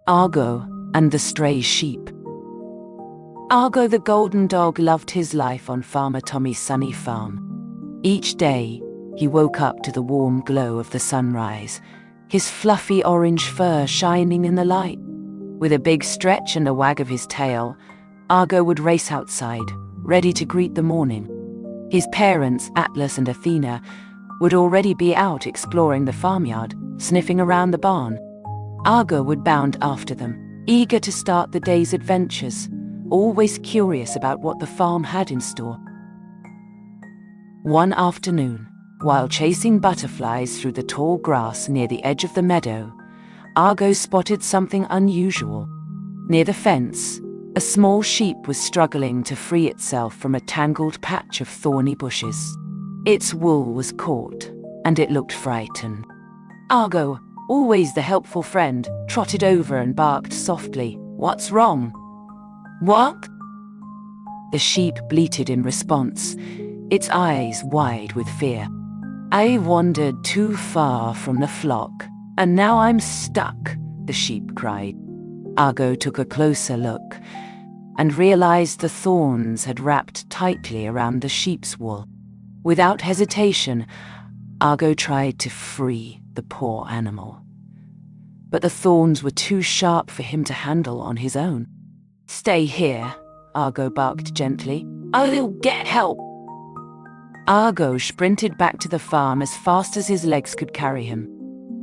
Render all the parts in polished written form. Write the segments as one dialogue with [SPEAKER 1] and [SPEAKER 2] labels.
[SPEAKER 1] Argo and the Stray Sheep. Argo the Golden Dog loved his life on Farmer Tommy's sunny farm. Each day, he woke up to the warm glow of the sunrise, his fluffy orange fur shining in the light. With a big stretch and a wag of his tail, Argo would race outside, ready to greet the morning. His parents, Atlas and Athena, would already be out exploring the farmyard, sniffing around the barn. Argo would bound after them, eager to start the day's adventures, always curious about what the farm had in store. One afternoon, while chasing butterflies through the tall grass near the edge of the meadow, Argo spotted something unusual. Near the fence, a small sheep was struggling to free itself from a tangled patch of thorny bushes. Its wool was caught, and it looked frightened. Argo, always the helpful friend, trotted over and barked softly, "What's wrong?" "What?" The sheep bleated in response, its eyes wide with fear. "I wandered too far from the flock, and now I'm stuck," the sheep cried. Argo took a closer look and realized the thorns had wrapped tightly around the sheep's wool. Without hesitation, Argo tried to free the poor animal. But the thorns were too sharp for him to handle on his own. "Stay here," Argo barked gently. "I'll get help." Argo sprinted back to the farm as fast as his legs could carry him.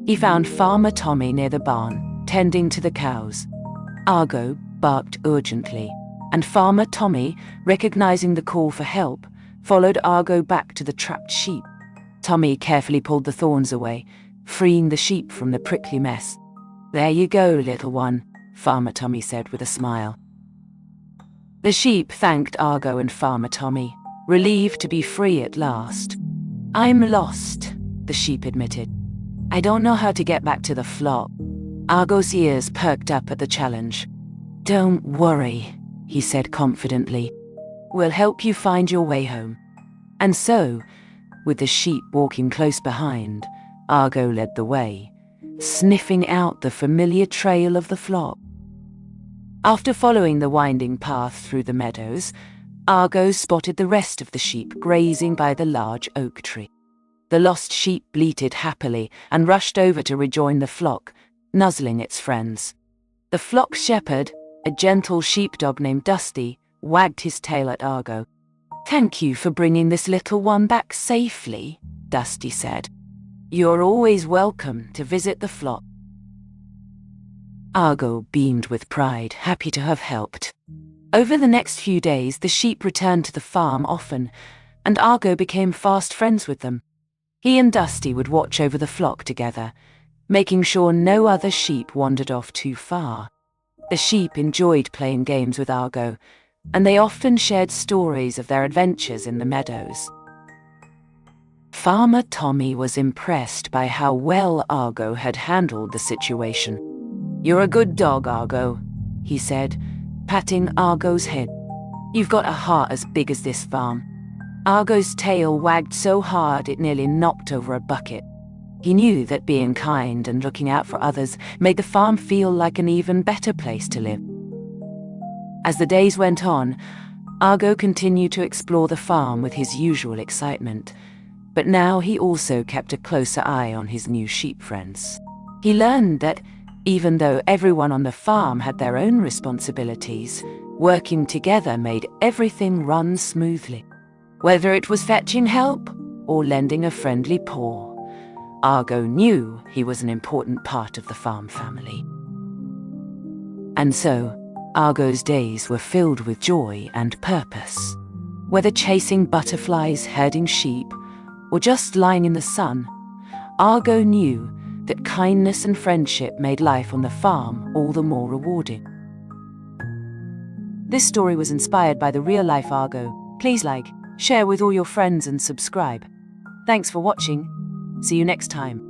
[SPEAKER 1] He found Farmer Tommy near the barn, tending to the cows. Argo barked urgently, and Farmer Tommy, recognizing the call for help, followed Argo back to the trapped sheep. Tommy carefully pulled the thorns away, freeing the sheep from the prickly mess. "There you go, little one," Farmer Tommy said with a smile. The sheep thanked Argo and Farmer Tommy, relieved to be free at last. "I'm lost," the sheep admitted. "I don't know how to get back to the flock." Argo's ears perked up at the challenge. "Don't worry," he said confidently. "We'll help you find your way home." And so, with the sheep walking close behind, Argo led the way, sniffing out the familiar trail of the flock. After following the winding path through the meadows, Argo spotted the rest of the sheep grazing by the large oak tree. The lost sheep bleated happily and rushed over to rejoin the flock, nuzzling its friends. The flock shepherd, a gentle sheepdog named Dusty, wagged his tail at Argo. "Thank you for bringing this little one back safely," Dusty said. "You're always welcome to visit the flock." Argo beamed with pride, happy to have helped. Over the next few days, the sheep returned to the farm often, and Argo became fast friends with them. He and Dusty would watch over the flock together, making sure no other sheep wandered off too far. The sheep enjoyed playing games with Argo, and they often shared stories of their adventures in the meadows. Farmer Tommy was impressed by how well Argo had handled the situation. "You're a good dog, Argo," he said, patting Argo's head. "You've got a heart as big as this farm." Argo's tail wagged so hard it nearly knocked over a bucket. He knew that being kind and looking out for others made the farm feel like an even better place to live. As the days went on, Argo continued to explore the farm with his usual excitement, but now he also kept a closer eye on his new sheep friends. He learned that even though everyone on the farm had their own responsibilities, working together made everything run smoothly. Whether it was fetching help or lending a friendly paw, Argo knew he was an important part of the farm family. And so, Argo's days were filled with joy and purpose. Whether chasing butterflies, herding sheep, or just lying in the sun, Argo knew that kindness and friendship made life on the farm all the more rewarding. This story was inspired by the real-life Argo. Please like, share with all your friends and subscribe. Thanks for watching. See you next time.